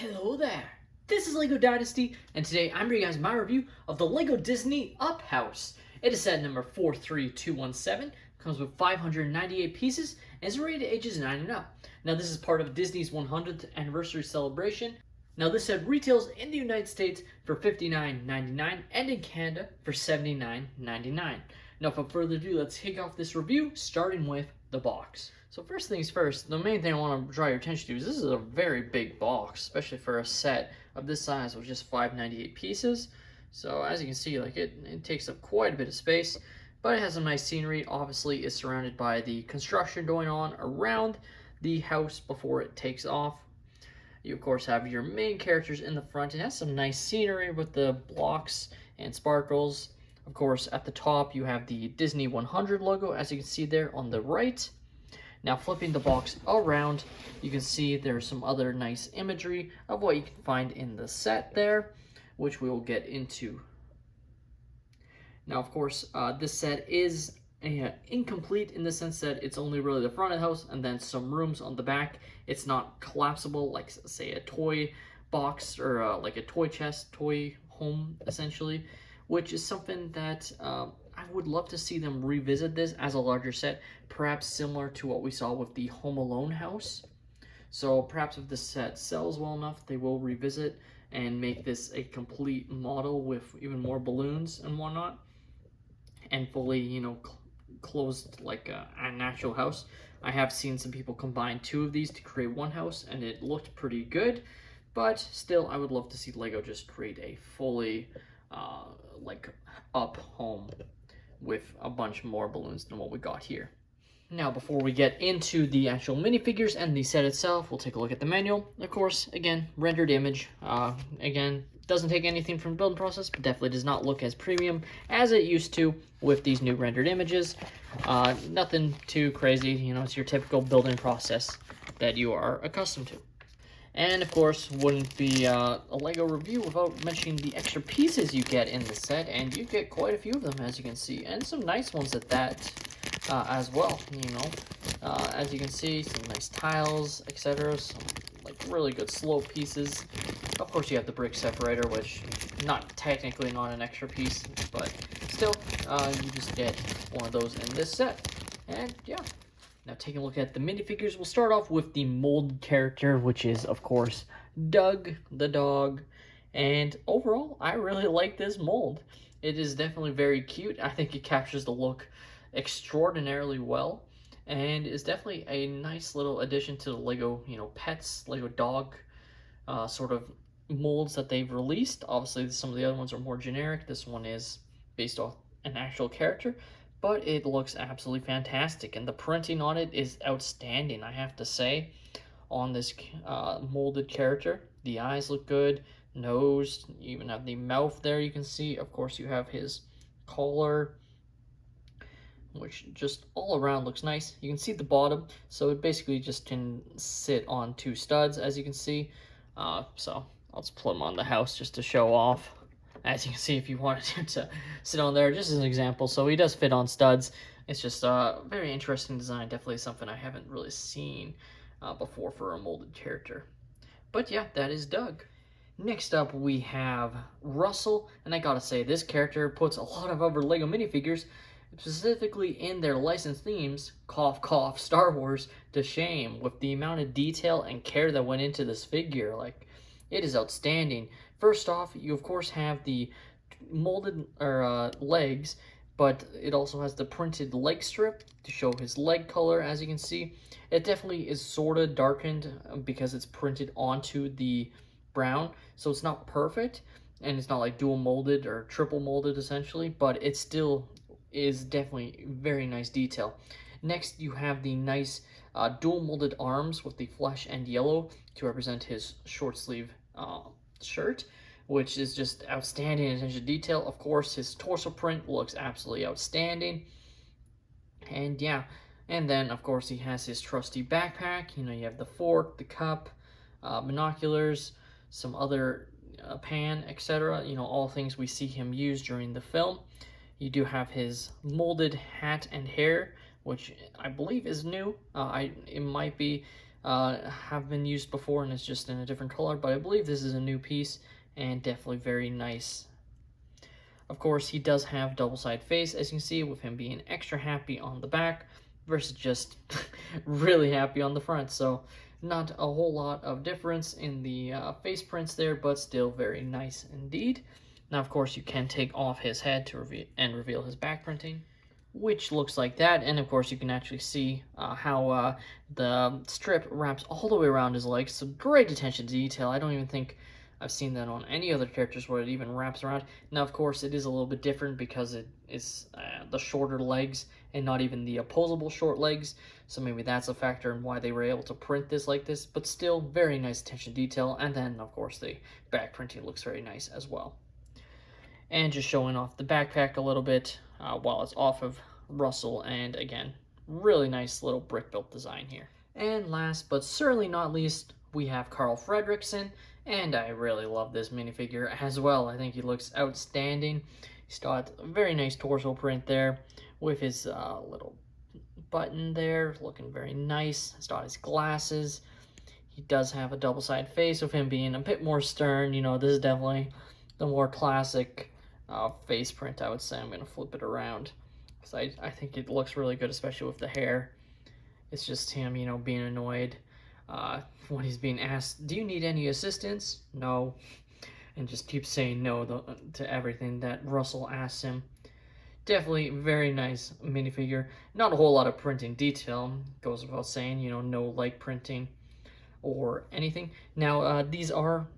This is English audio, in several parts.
Hello there! This is LEGO Dynasty, and today I'm bringing you guys my review of the LEGO Disney Up House. It is set number 43217, comes with 598 pieces, and is rated ages 9 and up. Now this is part of Disney's 100th anniversary celebration. Now this set retails in the United States for $59.99 and in Canada for $79.99. Now without further ado, let's kick off this review, starting with the box. So first things first, the main thing I want to draw your attention to is this is a very big box, especially for a set of this size with just 598 pieces. So as you can see, like it takes up quite a bit of space, but it has some nice scenery. Obviously, it's surrounded by the construction going on around the house before it takes off. You of course have your main characters in the front. It has some nice scenery with the blocks and sparkles. Of course, at the top you have the Disney 100 logo, as you can see there on the right. Now flipping the box around, you can see there's some other nice imagery of what you can find in the set there, which we will get into. Now of course, this set is incomplete in the sense that it's only really the front of the house and then some rooms on the back. It's not collapsible like say a toy box or like a toy chest, toy home essentially, which is something that I would love to see them revisit this as a larger set, perhaps similar to what we saw with the Home Alone house. So perhaps if this set sells well enough, they will revisit and make this a complete model with even more balloons and whatnot, and fully, closed like an actual house. I have seen some people combine two of these to create one house, and it looked pretty good, but still, I would love to see LEGO just create a fully like up home with a bunch more balloons than what we got here. Now, before we get into the actual minifigures and the set itself, we'll take a look at the manual. Of course, again, rendered image. Again, doesn't take anything from the building process, but definitely does not look as premium as it used to with these new rendered images. Nothing too crazy, it's your typical building process that you are accustomed to. And of course, wouldn't be a LEGO review without mentioning the extra pieces you get in the set, and you get quite a few of them, as you can see, and some nice ones at that as well. As you can see, some nice tiles, etc. Some like really good slope pieces. Of course, you have the brick separator, which not an extra piece, but still, you just get one of those in this set. And yeah. Now taking a look at the minifigures, we'll start off with the mold character, which is, of course, Doug the dog. And overall, I really like this mold. It is definitely very cute. I think it captures the look extraordinarily well, and is definitely a nice little addition to the LEGO, pets, LEGO dog sort of molds that they've released. Obviously, some of the other ones are more generic. This one is based off an actual character, but it looks absolutely fantastic, and the printing on it is outstanding, I have to say, on this molded character. The eyes look good, nose, you even have the mouth there, you can see. Of course, you have his collar, which just all around looks nice. You can see the bottom, so it basically just can sit on two studs, as you can see. So I'll just put them on the house just to show off. As you can see, if you wanted him to sit on there, just as an example. So he does fit on studs. It's just a very interesting design. Definitely something I haven't really seen before for a molded character. But yeah, that is Doug. Next up, we have Russell. And I gotta say, this character puts a lot of other LEGO minifigures, specifically in their licensed themes, cough cough, Star Wars, to shame, with the amount of detail and care that went into this figure. Like, it is outstanding. First off, you of course have the molded legs, but it also has the printed leg strip to show his leg color, as you can see. It definitely is sort of darkened because it's printed onto the brown, so it's not perfect, and it's not like dual molded or triple molded essentially, but it still is definitely very nice detail. Next, you have the nice dual molded arms with the flesh and yellow to represent his short sleeve shirt, which is just outstanding attention to detail. Of course, his torso print looks absolutely outstanding. And yeah, and then of course he has his trusty backpack. You have the fork, the cup, binoculars, some other pan, etc. All things we see him use during the film. You do have his molded hat and hair, which I believe is new. It might be have been used before, and it's just in a different color, but I believe this is a new piece, and definitely very nice. Of course, he does have double-sided face, as you can see, with him being extra happy on the back versus just really happy on the front. So not a whole lot of difference in the face prints there, but still very nice indeed. Now, of course, you can take off his head to reveal his back printing, which looks like that. And of course, you can actually see how the strip wraps all the way around his legs. So great attention to detail. I don't even think I've seen that on any other characters where it even wraps around. Now, of course, it is a little bit different because it is the shorter legs and not even the opposable short legs. So maybe that's a factor in why they were able to print this like this, but still very nice attention to detail. And then, of course, the back printing looks very nice as well. And just showing off the backpack a little bit while it's off of Russell. And again, really nice little brick built design here. And last but certainly not least, we have Carl Fredricksen. And I really love this minifigure as well. I think he looks outstanding. He's got a very nice torso print there with his little button there, looking very nice. He's got his glasses. He does have a double-sided face with him being a bit more stern. You know, this is definitely the more classic face print, I would say. I'm going to flip it around because I think it looks really good, especially with the hair. It's just him, you know, being annoyed. When he's being asked, do you need any assistance? No. And just keeps saying no to everything that Russell asks him. Definitely very nice minifigure. Not a whole lot of printing detail. Goes without saying, you know, no light printing or anything. Now, these are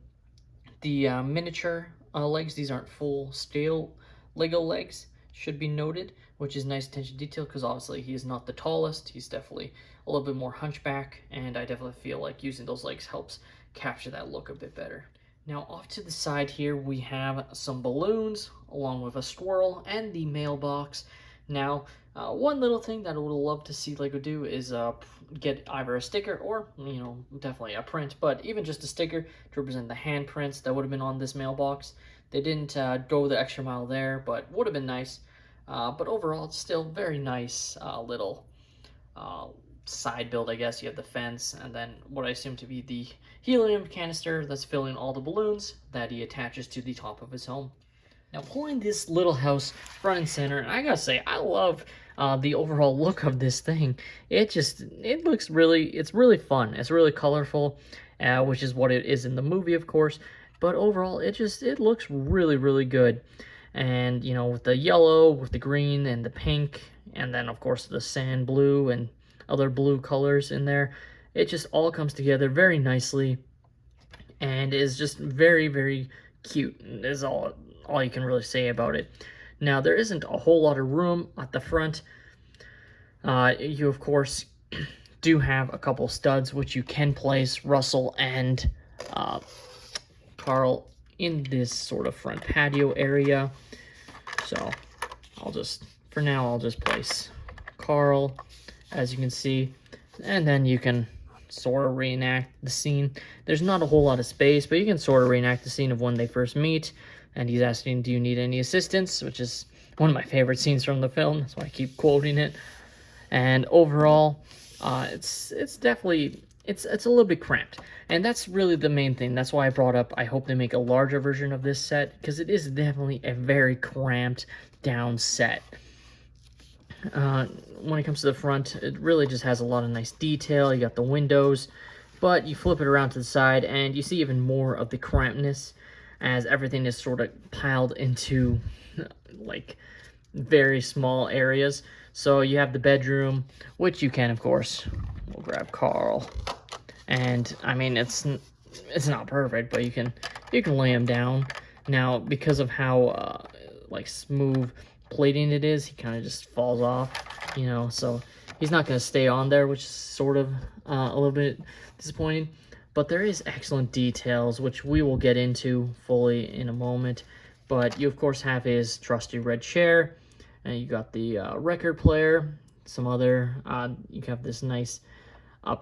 the miniature legs. These aren't full scale Lego legs, should be noted, which is nice attention to detail because obviously he is not the tallest. He's definitely a little bit more hunchback, and I definitely feel like using those legs helps capture that look a bit better. Now, off to the side here, we have some balloons along with a squirrel and the mailbox. Now, one little thing that I would love to see Lego do is get either a sticker or, you know, definitely a print, but even just a sticker to represent the handprints that would have been on this mailbox. They didn't go the extra mile there, but would have been nice. But overall, it's still very nice little side build, I guess. You have the fence, and then what I assume to be the helium canister that's filling all the balloons that he attaches to the top of his home. Now, pulling this little house front and center, and I gotta say, I love the overall look of this thing. It looks really, it's really fun. It's really colorful, which is what it is in the movie, of course. But overall, it looks really, really good. And, you know, with the yellow, with the green, and the pink, and then, of course, the sand blue and other blue colors in there, it just all comes together very nicely and is just very, very cute. Is all you can really say about it. Now, there isn't a whole lot of room at the front. You, of course, do have a couple studs, which you can place Russell and Carl in this sort of front patio area. So for now, I'll just place Carl, as you can see, and then you can sort of reenact the scene. There's not a whole lot of space, but you can sort of reenact the scene of when they first meet, and he's asking, do you need any assistance, which is one of my favorite scenes from the film. That's why I keep quoting it. And overall, it's definitely, it's a little bit cramped, and that's really the main thing. That's why I brought up, I hope they make a larger version of this set, because it is definitely a very cramped down set. When it comes to the front, it really just has a lot of nice detail. You got the windows, but you flip it around to the side and you see even more of the crampedness as everything is sort of piled into like very small areas. So you have the bedroom, which you can, of course, we'll grab Carl, and I mean, it's not perfect, but you can lay him down. Now, because of how like smooth plating it is, he kind of just falls off, you know, so he's not going to stay on there, which is sort of a little bit disappointing. But there is excellent details, which we will get into fully in a moment. But you, of course, have his trusty red chair, and you got the record player, some other, you have this nice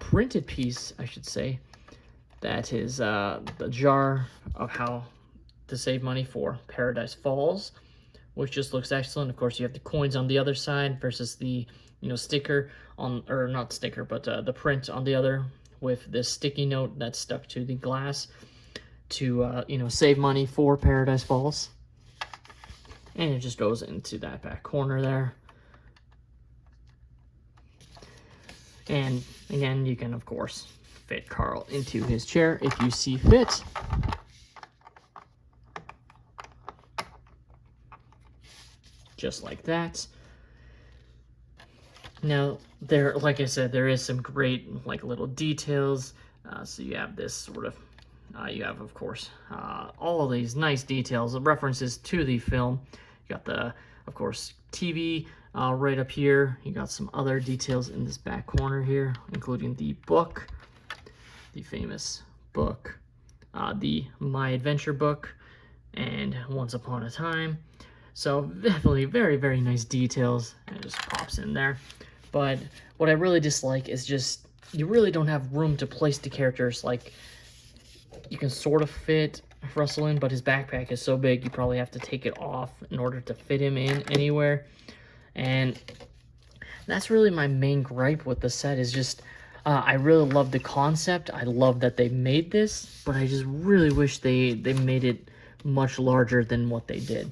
printed piece, I should say, that is the jar of how to save money for Paradise Falls, which just looks excellent. Of course, you have the coins on the other side versus the, you know, sticker on, or not sticker, but the print on the other with this sticky note that's stuck to the glass to, you know, save money for Paradise Falls. And it just goes into that back corner there. And again, you can, of course, fit Carl into his chair if you see fit. Just like that. Now, there, like I said, there is some great, like, little details. So you have this sort of, you have, of course, all of these nice details, references to the film. You got the, of course, TV right up here. You got some other details in this back corner here, including the book, the famous book, the My Adventure book, and Once Upon a Time. So definitely very, very nice details. And it just pops in there. But what I really dislike is just, you really don't have room to place the characters. Like, you can sort of fit Russell in, but his backpack is so big, you probably have to take it off in order to fit him in anywhere. And that's really my main gripe with the set, is just, I really love the concept. I love that they made this, but I just really wish they made it much larger than what they did.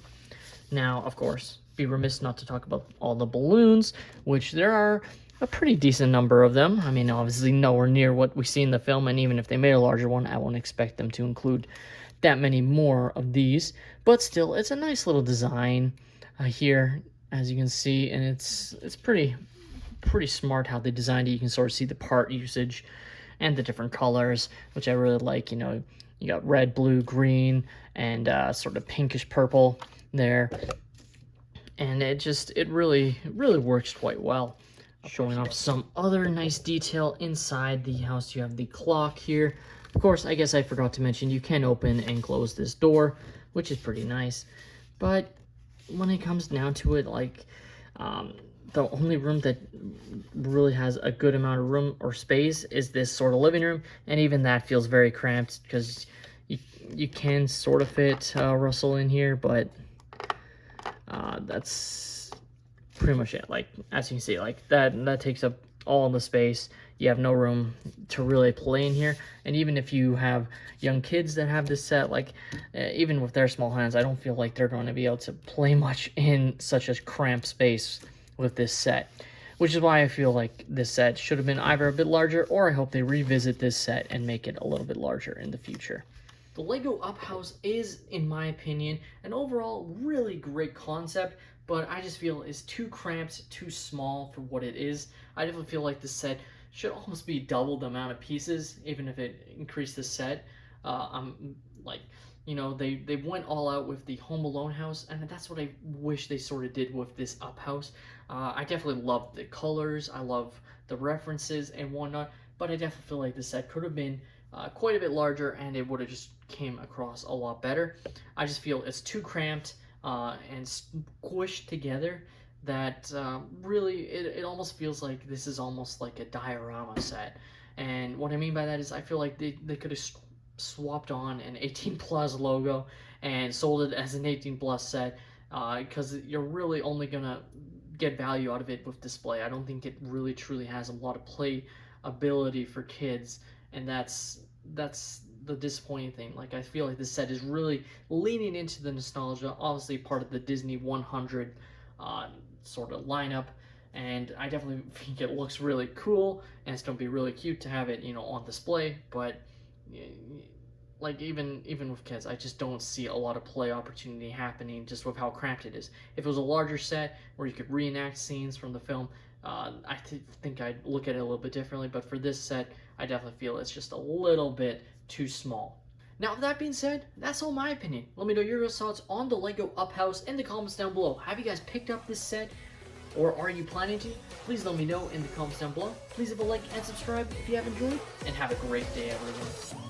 Now, of course, be remiss not to talk about all the balloons, which there are a pretty decent number of them. I mean, obviously nowhere near what we see in the film, and even if they made a larger one, I won't expect them to include that many more of these. But still, it's a nice little design here, as you can see, and it's pretty smart how they designed it. You can sort of see the part usage and the different colors, which I really like. You know, you got red, blue, green, and sort of pinkish purple there. And it really works quite well. Showing off some other nice detail inside the house, you have the clock here. Of course, I guess I forgot to mention, you can open and close this door, which is pretty nice. But when it comes down to it, like, the only room that really has a good amount of room or space is this sort of living room, and even that feels very cramped, because you can sort of fit Russell in here, but that's pretty much it. Like, as you can see, like, that takes up all the space. You have no room to really play in here. And even if you have young kids that have this set, like, even with their small hands, I don't feel like they're going to be able to play much in such a cramped space with this set, which is why I feel like this set should have been either a bit larger, or I hope they revisit this set and make it a little bit larger in the future. The Lego Up House is, in my opinion, an overall really great concept, but I just feel it's too cramped, too small for what it is. I definitely feel like this set should almost be double the amount of pieces, even if it increased the set. I'm like, you know, they went all out with the Home Alone house, and that's what I wish they sort of did with this Up House. I definitely love the colors, I love the references and whatnot, but I definitely feel like the set could have been quite a bit larger, and it would have just came across a lot better. I just feel it's too cramped and squished together that really it almost feels like this is almost like a diorama set. And what I mean by that is, I feel like they could have swapped on an 18+ logo and sold it as an 18+ set, because you're really only gonna get value out of it with display. I don't think it really truly has a lot of play ability for kids, and that's the disappointing thing. Like, I feel like this set is really leaning into the nostalgia, obviously part of the Disney 100 sort of lineup, and I definitely think it looks really cool, and it's gonna be really cute to have it, you know, on display. But like, even with kids, I just don't see a lot of play opportunity happening just with how cramped it is. If it was a larger set where you could reenact scenes from the film, I think I'd look at it a little bit differently. But for this set, I definitely feel it's just a little bit too small. Now, with that being said, that's all my opinion. Let me know your thoughts on the Lego Up House in the comments down below. Have you guys picked up this set, or are you planning to? Please let me know in the comments down below. Please leave a like and subscribe if you have enjoyed, and have a great day, everyone.